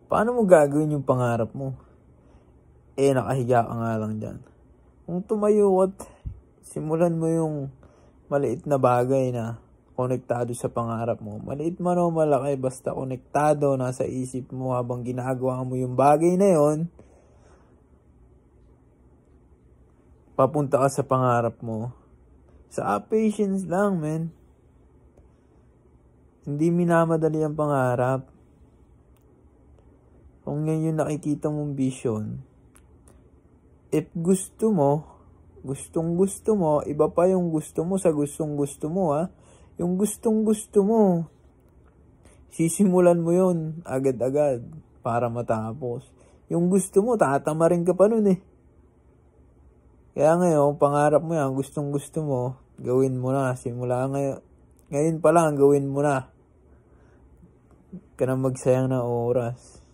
Paano mo gagawin yung pangarap mo? Nakahiga ka nga lang dyan. Kung tumayo at simulan mo yung maliit na bagay na konektado sa pangarap mo. Maliit man o malaki, basta konektado, nasa isip mo habang ginagawa mo yung bagay na yon, papunta ka sa pangarap mo. Patience lang, men. Hindi minamadali ang pangarap. Kung yan yung nakikita mong vision, if gusto mo, gustong-gusto mo, iba pa yung gusto mo sa gustong-gusto mo, ha? Yung gustong-gusto mo, sisimulan mo yun agad-agad para matapos. Yung gusto mo, tatamarin ka pa nun eh. Kaya ngayon, pangarap mo yan, gustong-gusto mo, gawin mo na. Simula ngayon, ngayon pa lang, gawin mo na. Ka na magsayang ng oras.